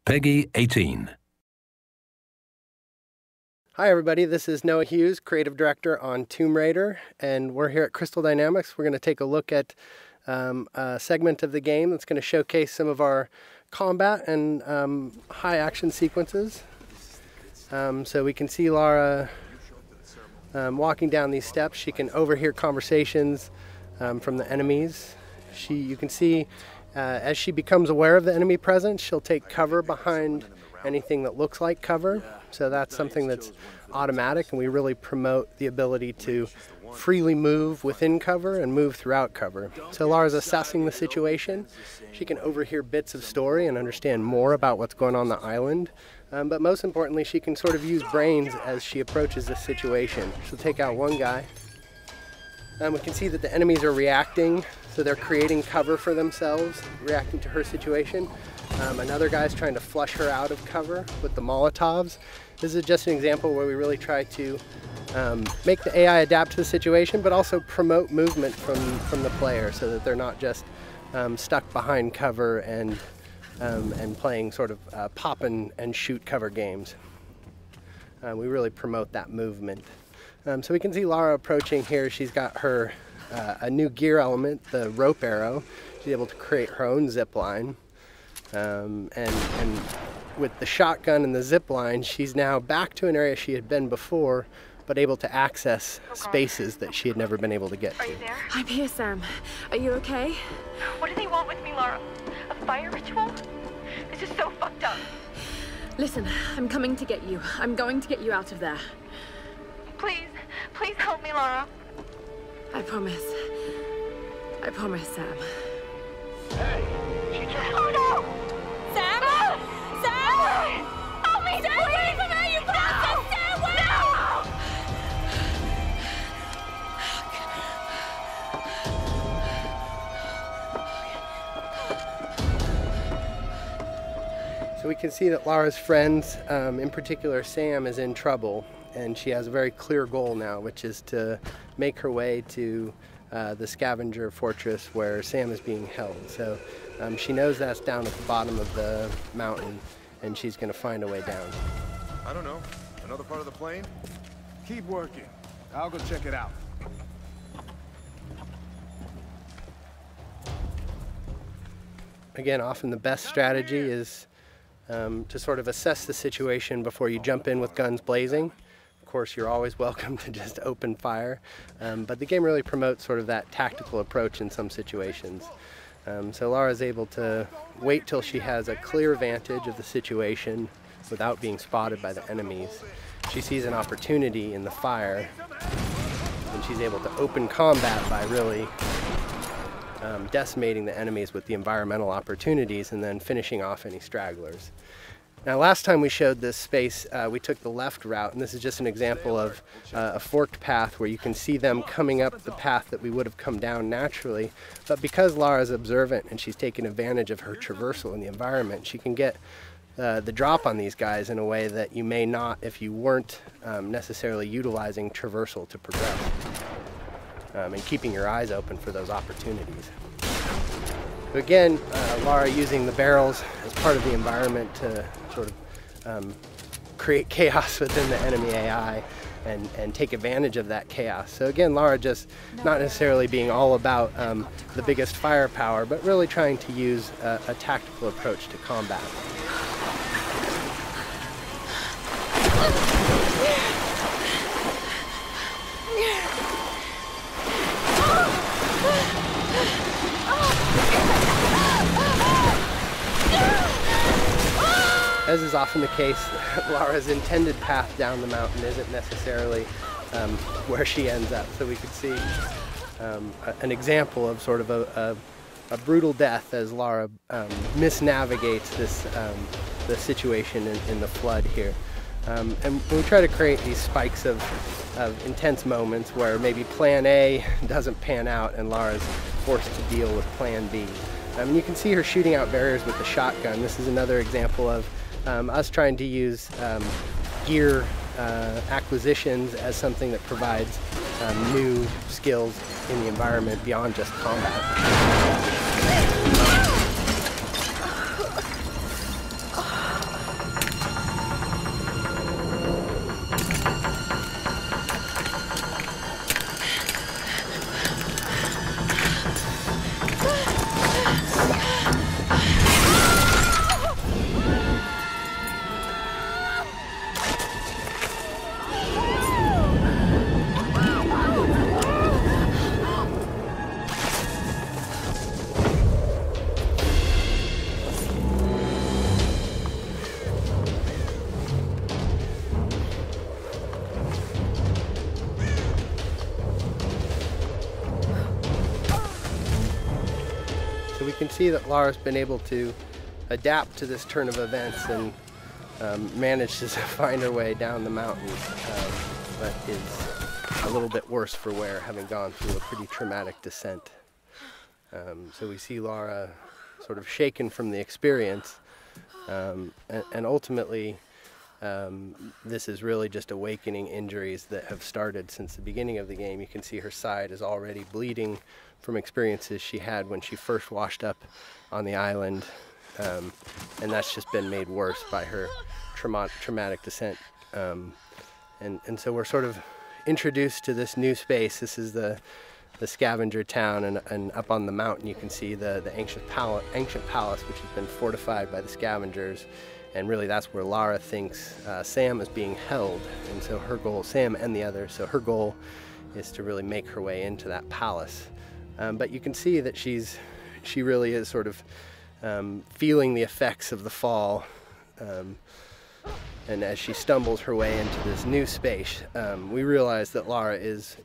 Peggy 18. Hi everybody, this is Noah Hughes, Creative Director on Tomb Raider, and we're here at Crystal Dynamics. We're going to take a look at a segment of the game that's going to showcase some of our combat and high action sequences. So we can see Lara walking down these steps. She can overhear conversations from the enemies. You can see as she becomes aware of the enemy presence, she'll take cover behind anything that looks like cover. So that's something that's automatic, and we really promote the ability to freely move within cover and move throughout cover. So Lara's assessing the situation. She can overhear bits of story and understand more about what's going on the island. But most importantly, she can sort of use brains as she approaches this situation. She'll take out one guy. We can see that the enemies are reacting, so they're creating cover for themselves, reacting to her situation. Another guy's trying to flush her out of cover with the Molotovs. This is just an example where we really try to make the AI adapt to the situation, but also promote movement from the player so that they're not just stuck behind cover and playing sort of pop and shoot cover games. We really promote that movement. So we can see Lara approaching here. She's got her a new gear element, the rope arrow. She's able to create her own zip line. And with the shotgun and the zip line, she's now back to an area she had been before, but able to access spaces that she had never been able to get to. Are you there? I'm here, Sam. Are you okay? What do they want with me, Lara? A fire ritual? This is so fucked up. Listen, I'm coming to get you. I'm going to get you out of there. Please, please help me, Lara. I promise. I promise, Sam. Hey, she just... Oh no! Sam? No! Sam! Help me, Sam, wait for me! You bastard! Sam, wait! No! So we can see that Lara's friends, in particular Sam, is in trouble, and she has a very clear goal now, which is to make her way to the scavenger fortress where Sam is being held. So she knows that's down at the bottom of the mountain, and she's going to find a way down. I don't know. Another part of the plane? Keep working. I'll go check it out. Again, often the best strategy is to sort of assess the situation before you jump in with guns blazing. Of course, you're always welcome to just open fire, but the game really promotes sort of that tactical approach in some situations. So Lara's able to wait till she has a clear vantage of the situation without being spotted by the enemies. She sees an opportunity in the fire, and she's able to open combat by really decimating the enemies with the environmental opportunities and then finishing off any stragglers. Now, last time we showed this space, we took the left route, and this is just an example of a forked path where you can see them coming up the path that we would have come down naturally. But because Lara's observant and she's taken advantage of her traversal in the environment, she can get the drop on these guys in a way that you may not if you weren't necessarily utilizing traversal to progress and keeping your eyes open for those opportunities. So again, Lara using the barrels as part of the environment to sort of create chaos within the enemy AI and take advantage of that chaos. So again, Lara just not necessarily being all about the biggest firepower, but really trying to use a tactical approach to combat. As is often the case, Lara's intended path down the mountain isn't necessarily where she ends up. So we could see an example of sort of a brutal death as Lara misnavigates the situation in the flood here. And we try to create these spikes of intense moments where maybe plan A doesn't pan out and Lara's forced to deal with plan B. And you can see her shooting out barriers with the shotgun. This is another example of us trying to use gear acquisitions as something that provides new skills in the environment beyond just combat. see that Lara's been able to adapt to this turn of events and managed to find her way down the mountain, but is a little bit worse for wear, having gone through a pretty traumatic descent. So we see Lara sort of shaken from the experience, and ultimately this is really just awakening injuries that have started since the beginning of the game. You can see her side is already bleeding from experiences she had when she first washed up on the island, and that's just been made worse by her traumatic descent. And so we're sort of introduced to this new space. This is the scavenger town, and up on the mountain you can see the ancient palace, which has been fortified by the scavengers, and really that's where Lara thinks Sam is being held. And so her goal, Sam and the others, so her goal is to really make her way into that palace. But you can see that she really is sort of feeling the effects of the fall, and as she stumbles her way into this new space, we realize that Lara is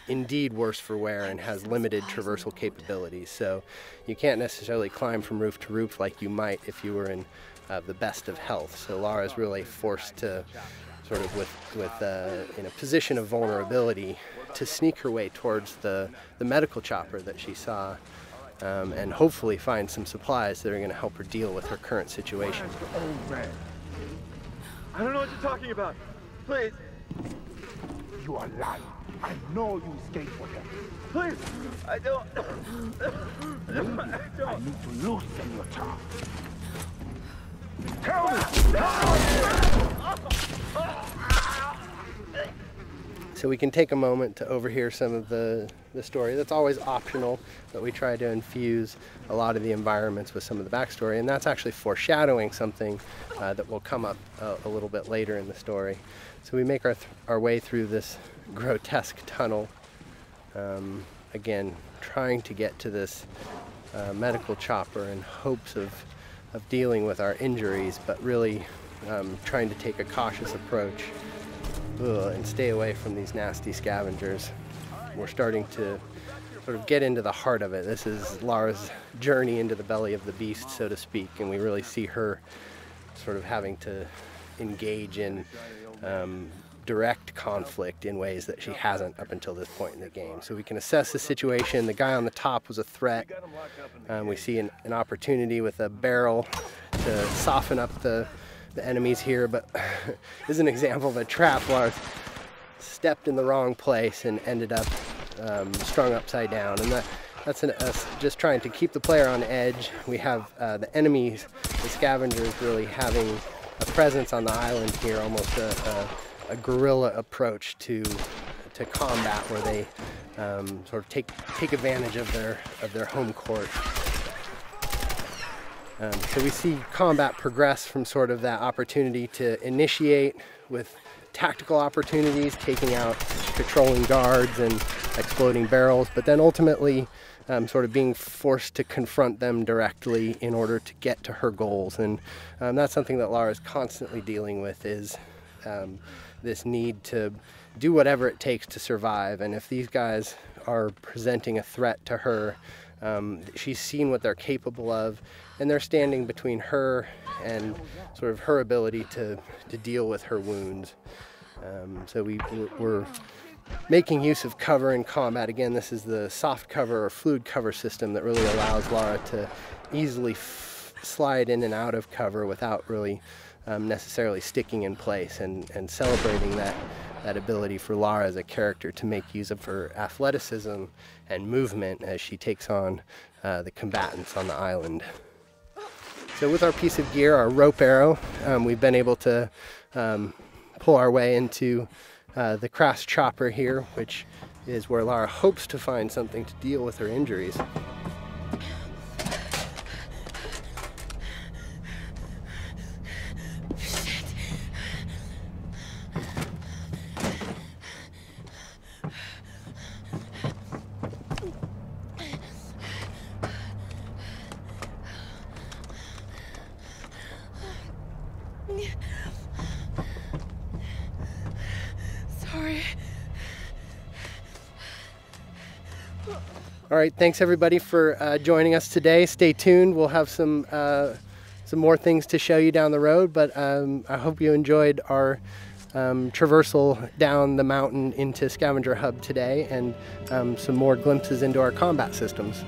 indeed worse for wear and has limited traversal capabilities. So you can't necessarily climb from roof to roof like you might if you were in the best of health. So Lara is really forced to sort of in a position of vulnerability to sneak her way towards the medical chopper that she saw, and hopefully find some supplies that are going to help her deal with her current situation. I don't know what you're talking about. Please. You are lying. I know you escaped with them. Please. I don't. I need to loosen your tongue. Tell me. So we can take a moment to overhear some of the story. That's always optional, but we try to infuse a lot of the environments with some of the backstory, and that's actually foreshadowing something that will come up a little bit later in the story. So we make our way through this grotesque tunnel, again trying to get to this medical chopper in hopes of dealing with our injuries, but really trying to take a cautious approach and stay away from these nasty scavengers. We're starting to sort of get into the heart of it. This is Lara's journey into the belly of the beast, so to speak, and we really see her sort of having to engage in direct conflict in ways that she hasn't up until this point in the game. So we can assess the situation. The guy on the top was a threat. We see an opportunity with a barrel to soften up the enemies here, but this is an example of a trap. Lara stepped in the wrong place and ended up strung upside down, and that's us just trying to keep the player on edge. We have the enemies, the scavengers, really having a presence on the island here, almost a guerrilla approach to combat, where they sort of take advantage of their home court. So we see combat progress from sort of that opportunity to initiate with tactical opportunities, taking out patrolling guards and exploding barrels, but then ultimately sort of being forced to confront them directly in order to get to her goals. And that's something that Lara is constantly dealing with, is this need to do whatever it takes to survive. And if these guys are presenting a threat to her, she's seen what they're capable of, and they're standing between her and sort of her ability to deal with her wounds. So we're making use of cover in combat. Again, this is the soft cover or fluid cover system that really allows Lara to easily slide in and out of cover without really necessarily sticking in place, and celebrating that ability for Lara as a character to make use of her athleticism and movement as she takes on the combatants on the island. So with our piece of gear, our rope arrow, we've been able to pull our way into the crash chopper here, which is where Lara hopes to find something to deal with her injuries. All right, thanks everybody for joining us today. Stay tuned. We'll have some more things to show you down the road, but I hope you enjoyed our traversal down the mountain into Scavenger Hub today, and some more glimpses into our combat systems.